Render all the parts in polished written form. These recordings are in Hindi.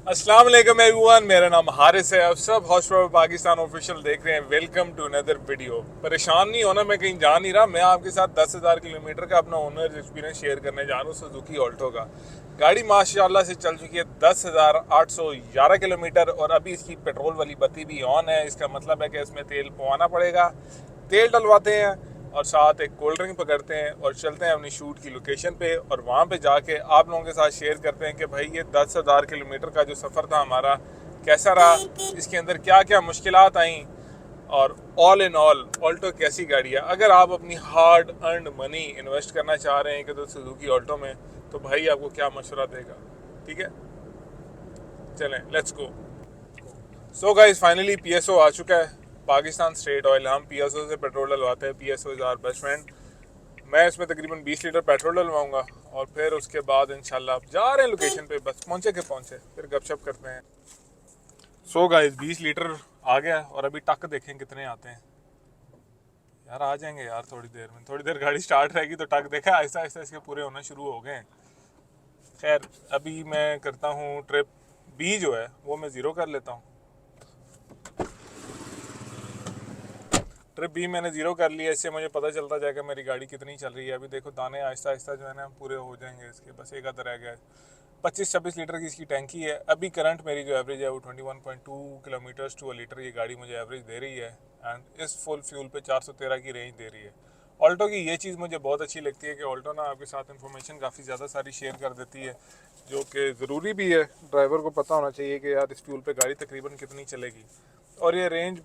अस्सलाम वालेकुम एवरीवन, मेरा नाम हारिस है। आप सब हॉर्स पावर पाकिस्तान ऑफिशियल देख रहे हैं। Welcome to another video. परेशान नहीं होना, मैं कहीं जा नहीं रहा। मैं आपके साथ 10,000 किलोमीटर का अपना ओनर एक्सपीरियंस शेयर करने जा रहा हूँ सुजुकी ऑल्टो का। गाड़ी माशाल्लाह से चल चुकी है 10,811 किलोमीटर और अभी इसकी पेट्रोल वाली बत्ती भी ऑन है। इसका मतलब है कि इसमें तेल पवाना पड़ेगा। तेल डलवाते हैं और साथ एक कोल्ड ड्रिंक पकड़ते हैं और चलते हैं अपनी शूट की लोकेशन पे और वहाँ पे जाके आप लोगों के साथ शेयर करते हैं कि भाई ये 10,000 किलोमीटर का जो सफ़र था हमारा कैसा रहा, इसके अंदर क्या क्या मुश्किलात आई और ऑल इन ऑल ऑल्टो कैसी गाड़ी है। अगर आप अपनी हार्ड अर्नड मनी इन्वेस्ट करना चाह रहे हैं कि तो सुजुकी ऑल्टो में, तो भाई आपको क्या मशवरा देगा। ठीक है, चलें let's go. So guys, finally PSO आ चुका है। पाकिस्तान स्टेट ऑयल, हम पीएसओ से पेट्रोल डलवाते हैं। PSO is our best friend. मैं इसमें तकरीबन 20 लीटर पेट्रोल डलवाऊंगा और फिर उसके बाद इंशाल्लाह आप जा रहे हैं लोकेशन पे, बस पहुंचे के पहुंचे फिर गपशप करते हैं। सो गाइस, 20 लीटर आ गया और अभी टक देखें कितने आते हैं। यार आ जाएंगे यार, थोड़ी देर में, थोड़ी देर गाड़ी स्टार्ट रहेगी तो टक देखा, आहिस्ता आहिस्ता इसके पूरे होना शुरू हो गए हैं। खैर, अभी मैं करता हूँ ट्रिप बी जो है वो मैं ज़ीरो कर लेता हूँ। ट्रिप भी मैंने ज़ीरो कर लिया, इससे मुझे पता चलता जाएगा मेरी गाड़ी कितनी चल रही है। अभी देखो दाने आहिस्ता आहिस्ता जो है ना पूरे हो जाएंगे इसके, बस एक आधा रह गया है। 25-26 लीटर की इसकी टैंकी है। अभी करंट मेरी जो एवरेज है वो 21.2 किलोमीटर्स टू लीटर ये गाड़ी मुझे एवरेज दे रही है एंड इस फुल फ्यूल पे 413 की रेंज दे रही है। ऑल्टो की ये चीज़ मुझे बहुत अच्छी लगती है कि ऑल्टो ना आपके साथ इन्फॉर्मेशन काफ़ी ज़्यादा सारी शेयर कर देती है, जो कि ज़रूरी भी है। ड्राइवर को पता होना चाहिए कि यार इस फ्यूल पे गाड़ी तकरीबन कितनी चलेगी। और ये रेंज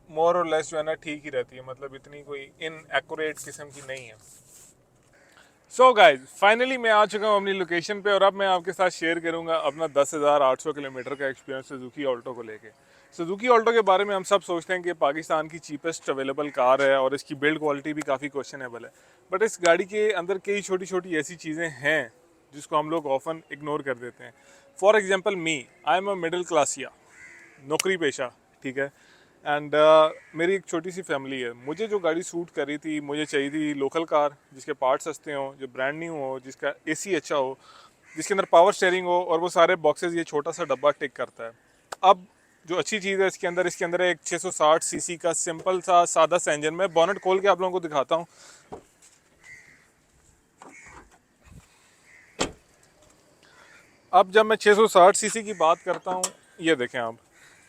मोर और लेस जो है ना ठीक ही रहती है, मतलब इतनी कोई इन एक्यूरेट किस्म की नहीं है। सो गाइज, फाइनली मैं आ चुका हूँ अपनी लोकेशन पे और अब मैं आपके साथ शेयर करूंगा अपना 10,800 किलोमीटर का एक्सपीरियंस सुजुकी ऑल्टो को लेके। सुजुकी ऑल्टो के बारे में हम सब सोचते हैं कि पाकिस्तान की चीपेस्ट अवेलेबल कार है और इसकी बिल्ड क्वालिटी भी काफ़ी क्वेश्चनेबल है, बट इस गाड़ी के अंदर कई छोटी छोटी ऐसी चीज़ें हैं जिसको हम लोग ऑफन इग्नोर कर देते हैं। For example me, I am a middle क्लासिया, नौकरी पेशा, ठीक है। एंड मेरी एक छोटी सी फैमिली है। मुझे जो गाड़ी सूट कर रही थी, मुझे चाहिए थी लोकल कार जिसके पार्ट्स सस्ते हों, जो ब्रांड न्यू हो, जिसका एसी अच्छा हो, जिसके अंदर पावर स्टेयरिंग हो और वो सारे बॉक्सेस ये छोटा सा डब्बा टिक करता है। अब जो अच्छी चीज़ है इसके अंदर एक 660 सीसी का सिंपल सा सादा सा इंजन। मैं बॉनेट खोल के आप लोगों को दिखाता हूँ। अब जब मैं 660 सीसी की बात करता हूँ, ये देखें आप,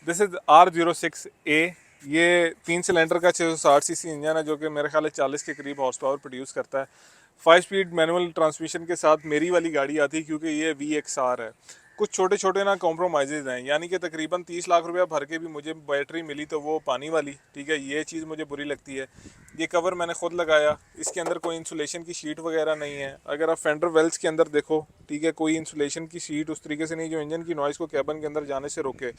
दिस इज R06A। ये 3 सिलेंडर का 660 सीसी इंजन है जो कि मेरे ख्याल है 40 के करीब हॉर्स पावर प्रोड्यूस करता है। 5 स्पीड मैनुअल ट्रांसमिशन के साथ मेरी वाली गाड़ी आती है क्योंकि ये VXR है। कुछ छोटे छोटे ना कॉम्प्रोमाइज़ हैं, यानी कि तकरीबन 30 लाख रुपया भर के भी मुझे बैटरी मिली तो वो पानी वाली, ठीक है। ये चीज़ मुझे बुरी लगती है। ये कवर मैंने खुद लगाया, इसके अंदर कोई इंसुलेशन की शीट वगैरह नहीं है। अगर आप फेंडर वेल्स के अंदर देखो, ठीक है, कोई इंसुलेशन की शीट उस तरीके से नहीं जो इंजन की नॉइज़ को कैबन के अंदर जाने से रोके।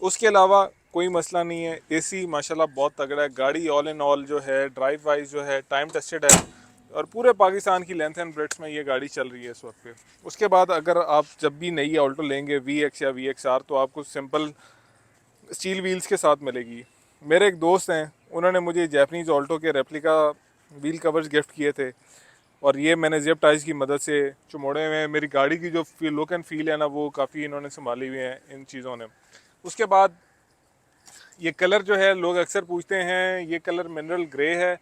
उसके अलावा कोई मसला नहीं है। एसी माशाल्लाह बहुत तगड़ा है। गाड़ी ऑल इन ऑल जो है ड्राइव वाइज जो है टाइम टेस्टेड है और पूरे पाकिस्तान की लेंथ एंड ब्रेड्थ में ये गाड़ी चल रही है इस वक्त पे। उसके बाद अगर आप जब भी नई ऑल्टो लेंगे VX या VXR, तो आपको सिंपल स्टील व्हील्स के साथ मिलेगी। मेरे एक दोस्त हैं, उन्होंने मुझे जैपनीज़ ऑल्टो के रेप्लिका व्हील कवर्स गिफ्ट किए थे और ये मैंने जेब टाइज की मदद से चुमोड़े हुए हैं। मेरी गाड़ी की जो लुक एंड फील है ना वो काफ़ी इन्होंने संभाली हुई है इन चीज़ों ने। उसके बाद ये कलर जो है, लोग अक्सर पूछते हैं, ये कलर मिनरल ग्रे है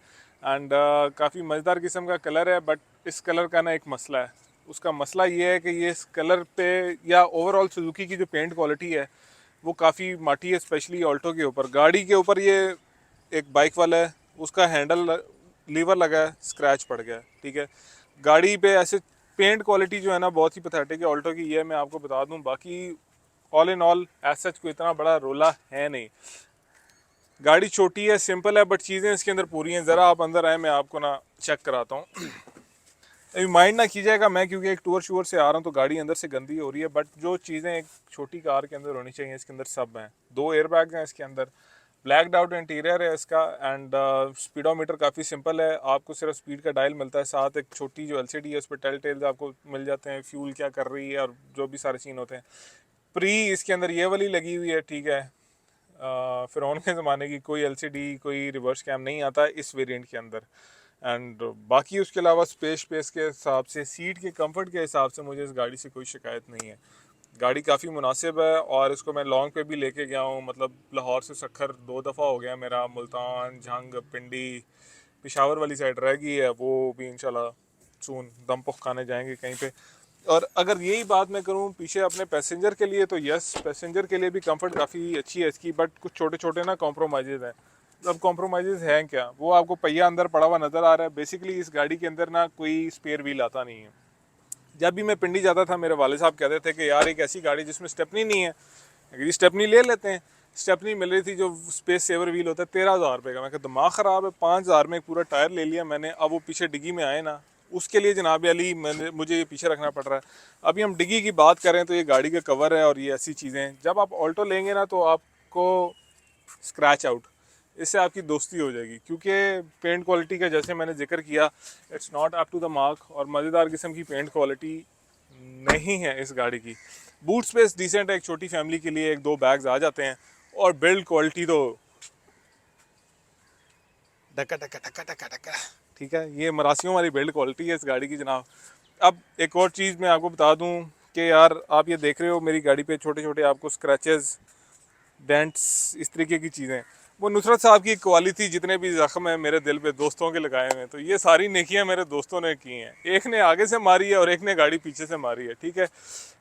एंड काफ़ी मज़ेदार किस्म का कलर है, बट इस कलर का ना एक मसला है। उसका मसला ये है कि ये इस कलर पे या ओवरऑल सुजुकी की जो पेंट क्वालिटी है वो काफ़ी माटी है, स्पेशली ऑल्टो के ऊपर। गाड़ी के ऊपर ये एक बाइक वाला है, उसका हैंडल लीवर लगा है, स्क्रैच पड़ गया है, ठीक है। गाड़ी पे ऐसे पेंट क्वालिटी जो है ना बहुत ही पथेटिक है ऑल्टो की, ये मैं आपको बता दूं। बाकी all in all as such कोई इतना बड़ा रोला है नहीं। गाड़ी छोटी है, सिंपल है, बट चीज़ें इसके अंदर पूरी हैं। ज़रा आप अंदर आए, मैं आपको ना चेक कराता हूँ। अभी माइंड ना कीजिएगा, मैं क्योंकि एक टूर शूर से आ रहा हूँ तो गाड़ी अंदर से गंदी हो रही है, बट जो चीज़ें एक छोटी कार के अंदर होनी चाहिए इसके अंदर सब हैं। 2 एयरबैग्स हैं इसके अंदर, ब्लैकड आउट इंटीरियर है इसका एंड स्पीडोमीटर काफ़ी सिंपल है। आपको सिर्फ स्पीड का डायल मिलता है, साथ एक छोटी जो LCD है उस पर टेल टेल्स आपको मिल जाते हैं, फ्यूल क्या कर रही है और जो भी सारे सीन होते हैं। प्री इसके अंदर ये वाली लगी हुई है, ठीक है। फिरौन के ज़माने की कोई LCD, कोई रिवर्स कैम नहीं आता इस वेरिएंट के अंदर। एंड बाकी उसके अलावा स्पेस स्पेस के हिसाब से, सीट के कंफर्ट के हिसाब से मुझे इस गाड़ी से कोई शिकायत नहीं है। गाड़ी काफ़ी मुनासिब है और इसको मैं लॉन्ग पे भी लेके गया हूँ, मतलब लाहौर से सखर 2 दफ़ा हो गया मेरा, मुल्तान, झंग, पिंडी, पिशावर वाली साइड रह गई है, वो भी इंशाल्लाह सून दम पुख खाने जाएंगे कहीं पे। और अगर यही बात मैं करूँ पीछे अपने पैसेंजर के लिए, तो यस पैसेंजर के लिए भी कंफर्ट काफ़ी अच्छी है इसकी, बट कुछ छोटे छोटे ना कॉम्प्रोमाइज़ हैं। अब कॉम्प्रोमाइज़ हैं क्या, वो आपको पहिया अंदर पड़ा हुआ नज़र आ रहा है, बेसिकली इस गाड़ी के अंदर ना कोई स्पेयर व्हील आता नहीं है। जब भी मैं पिंडी जाता था मेरे वाले साहब कहते थे कि यार एक ऐसी गाड़ी जिसमें स्टेपनी नहीं है, अगर ये स्टेपनी ले लेते हैं। स्टेपनी मिल रही थी जो स्पेस सेवर व्हील होता है 13,000 रुपये का। मैं कहा दिमाग ख़राब है, 5,000 में एक पूरा टायर ले लिया मैंने, अब वो पीछे डिग्गी में आए ना, उसके लिए जनाब अली मुझे ये पीछे रखना पड़ रहा है। अभी हम डिग्गी की बात करें तो ये गाड़ी का कवर है और ये ऐसी चीज़ें, जब आप ऑल्टो लेंगे ना तो आपको स्क्रैच आउट, इससे आपकी दोस्ती हो जाएगी, क्योंकि पेंट क्वालिटी का जैसे मैंने जिक्र किया it's not up to the mark, और मज़ेदार किस्म की पेंट क्वालिटी नहीं है इस गाड़ी की। बूट स्पेस डिसेंट है, एक छोटी फैमिली के लिए 1-2 बैग्स आ जाते हैं, और बिल्ड क्वालिटी तो डका डका डका डका डका, ठीक है, ये मरासियों वाली बिल्ड क्वालिटी है इस गाड़ी की जनाब। अब एक और चीज़ मैं आपको बता दूं कि यार आप ये देख रहे हो मेरी गाड़ी पे छोटे छोटे आपको स्क्रैचेस, डेंट्स, इस तरीके की चीज़ें, वो नुसरत साहब की कवाली थी, जितने भी ज़ख्म है मेरे दिल पे दोस्तों के लगाए हुए हैं, तो ये सारी नेकियां मेरे दोस्तों ने की हैं। एक ने आगे से मारी है और एक ने गाड़ी पीछे से मारी है, ठीक है।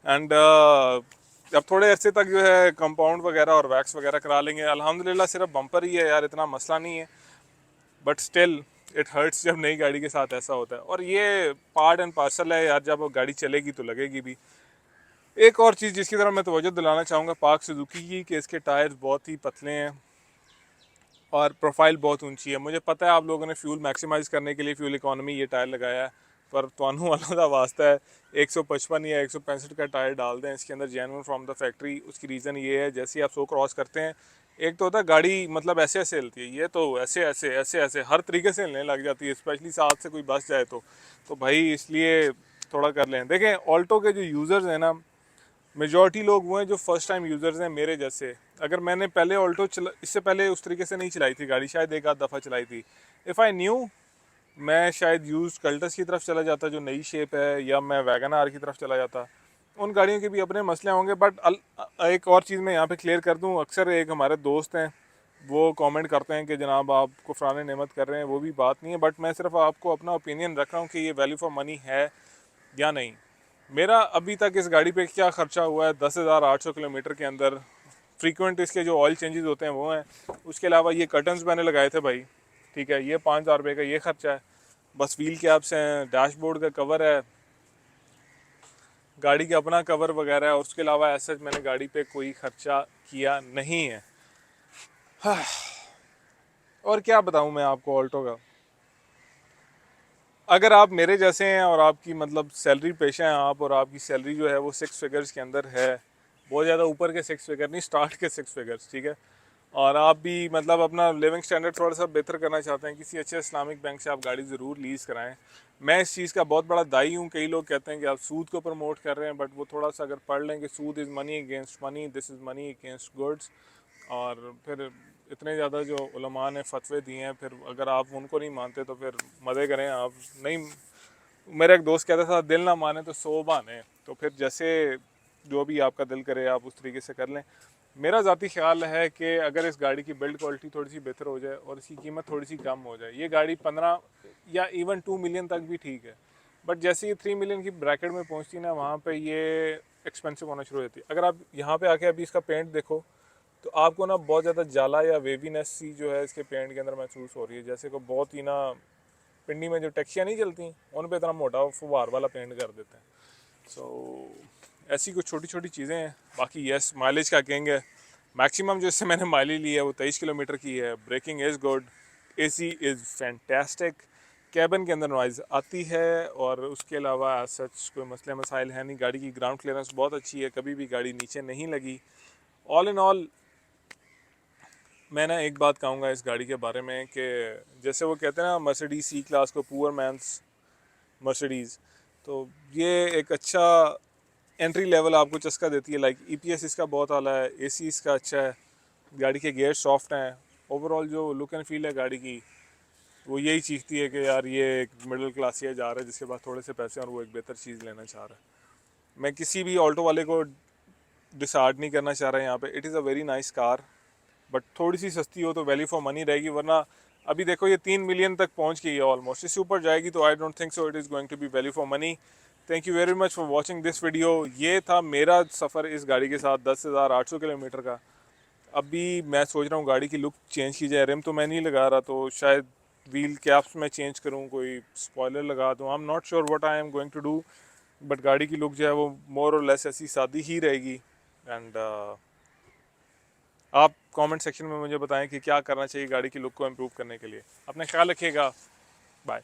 एंड अब थोड़े अरसे तक जो है कंपाउंड वगैरह और वैक्स वगैरह करा लेंगे, अल्हम्दुलिल्लाह सिर्फ बम्पर ही है यार, इतना मसला नहीं है, बट स्टिल इट हर्ट्स जब नई गाड़ी के साथ ऐसा होता है। और ये पार्ट एंड पार्सल है यार, जब वो गाड़ी चलेगी तो लगेगी भी। एक और चीज़ जिसकी तरफ मैं तवज्जो दिलाना चाहूँगा पार्क सुजुकी की, कि इसके टायर्स बहुत ही पतले हैं और प्रोफाइल बहुत ऊंची है। मुझे पता है आप लोगों ने फ्यूल मैक्सिमाइज़ करने के लिए फ्यूल इकोनॉमी ये टायर लगाया है, पर तवानू वाला का वास्ता है 155 या 165 का टायर डाल दें इसके अंदर, जेन्युइन फ्रॉम द फैक्ट्री। उसकी रीज़न ये है, जैसे ही आप 100 क्रॉस करते हैं, एक तो होता है गाड़ी मतलब ऐसे ऐसे हिलती है, ये तो ऐसे ऐसे ऐसे ऐसे हर तरीके से हिलने लग जाती है, स्पेशली साथ से कोई बस जाए तो भाई इसलिए थोड़ा कर लें। देखें ऑल्टो के जो यूज़र्स हैं ना, मेजॉरिटी लोग वो हैं जो फर्स्ट टाइम यूज़र्स हैं मेरे जैसे। अगर मैंने पहले ऑल्टो इससे पहले उस तरीके से नहीं चलाई थी गाड़ी, शायद एक आध दफ़ा चलाई थी, इफ़ आई न्यू मैं शायद यूज कल्टस की तरफ चला जाता जो नई शेप है, या मैं वैगन आर की तरफ चला जाता। उन गाड़ियों के भी अपने मसले होंगे, बट एक और चीज़ मैं यहाँ पे क्लियर कर दूँ, अक्सर एक हमारे दोस्त हैं वो कमेंट करते हैं कि जनाब आप कुफरान नेमत कर रहे हैं, वो भी बात नहीं है, बट मैं सिर्फ आपको अपना ओपिनियन रख रहा हूँ कि ये वैल्यू फॉर मनी है या नहीं। मेरा अभी तक इस गाड़ी पे क्या खर्चा हुआ है 10,800 किलोमीटर के अंदर, फ्रीक्वेंट इसके जो ऑयल चेंजेस होते हैं वो हैं, उसके अलावा ये कर्टन्स मैंने लगाए थे भाई, ठीक है, ये 5,000 रुपये का ये खर्चा है, बस व्हील कैप्स हैं, डैशबोर्ड का कवर है, गाड़ी का अपना कवर वगैरह है, और उसके अलावा ऐसा मैंने गाड़ी पे कोई खर्चा किया नहीं है। और क्या बताऊं मैं आपको ऑल्टो का। अगर आप मेरे जैसे हैं और आपकी मतलब सैलरी पेशा है आप, और आपकी सैलरी जो है वो 6 फिगर्स के अंदर है, बहुत ज़्यादा ऊपर के 6 फिगर नहीं, स्टार्ट के 6 फिगर्स, ठीक है, और आप भी मतलब अपना लिविंग स्टैंडर्ड थोड़ा सा बेहतर करना चाहते हैं, किसी अच्छे इस्लामिक बैंक से आप गाड़ी ज़रूर लीज़ कराएं। मैं इस चीज़ का बहुत बड़ा दाई हूँ। कई लोग कहते हैं कि आप सूद को प्रमोट कर रहे हैं, बट वो थोड़ा सा अगर पढ़ लें कि सूद is money against money, this is money against goods, और फिर इतने ज़्यादा जो उलमा ने फतवे दिए हैं, फिर अगर आप उनको नहीं मानते तो फिर मज़े करें आप नहीं। मेरा एक दोस्त कहता था दिल ना माने तो 100 बहाने, तो फिर जैसे जो भी आपका दिल करे आप उस तरीके से कर लें। मेरा ज़ाती ख्याल है कि अगर इस गाड़ी की बिल्ड क्वालिटी थोड़ी सी बेहतर हो जाए और इसकी कीमत थोड़ी सी कम हो जाए, ये गाड़ी 15 या इवन 2 मिलियन तक भी ठीक है, बट जैसे ये 3 मिलियन की ब्रैकेट में पहुंचती है ना, वहाँ पे ये एक्सपेंसिव होना शुरू हो जाती है। अगर आप यहाँ पे आके अभी इसका पेंट देखो तो आपको ना बहुत ज़्यादा जाला या वेवीनेस सी जो है इसके पेंट के अंदर महसूस हो रही है, जैसे को बहुत ही ना पिंडी में जो टैक्सियाँ नहीं चलती उन पे इतना मोटा फुवार वाला पेंट कर देते हैं। ऐसी कुछ छोटी छोटी चीज़ें हैं। बाकी यस माइलेज का कहेंगे, मैक्सिमम जो इससे मैंने माइलेज ली है वो 23 किलोमीटर की है। Breaking is good, AC is fantastic, cabin के अंदर नॉइज़ आती है, और उसके अलावा सच कोई मसले मसाइल है नहीं। गाड़ी की ग्राउंड क्लियरेंस बहुत अच्छी है, कभी भी गाड़ी नीचे नहीं लगी। ऑल इन ऑल मैं ना एक बात कहूँगा इस गाड़ी के बारे में कि जैसे वो कहते हैं ना मर्सिडीज सी क्लास को पुअर मैंस मर्सिडीज़, तो ये एक अच्छा एंट्री लेवल आपको चस्का देती है। लाइक ईपीएस इसका बहुत आला है, एसी इसका अच्छा है, गाड़ी के गियर सॉफ्ट हैं, ओवरऑल जो लुक एंड फील है गाड़ी की वो यही चीखती है कि यार ये एक मिडिल क्लास ये जा रहा है जिसके पास थोड़े से पैसे हैं और वो एक बेहतर चीज़ लेना चाह रहा है। मैं किसी भी ऑल्टो वाले को डिसार्ड नहीं करना चाह रहा यहाँ पे। It is a very nice car, but थोड़ी सी सस्ती हो तो वैल्यू फॉर मनी रहेगी, वरना अभी देखो ये 3 मिलियन तक पहुँच गई है ऑलमोस्ट। इससे ऊपर जाएगी तो I don't think so it is going to be value for money. Thank you very much for watching this video. ये था मेरा सफ़र इस गाड़ी के साथ 10,800 किलोमीटर का। अभी मैं सोच रहा हूँ गाड़ी की लुक चेंज की जाए। रिम तो मैं नहीं लगा रहा, तो शायद व्हील कैप्स में चेंज करूँ, कोई स्पॉयलर लगा दूँ। I am not sure what I am going to do, but गाड़ी की लुक जो है वो मोर और लेस ऐसी सादी ही रहेगी। एंड आप कमेंट सेक्शन में मुझे बताएं कि क्या करना चाहिए गाड़ी की लुक को इम्प्रूव करने के लिए। अपना ख्याल रखिएगा। बाय।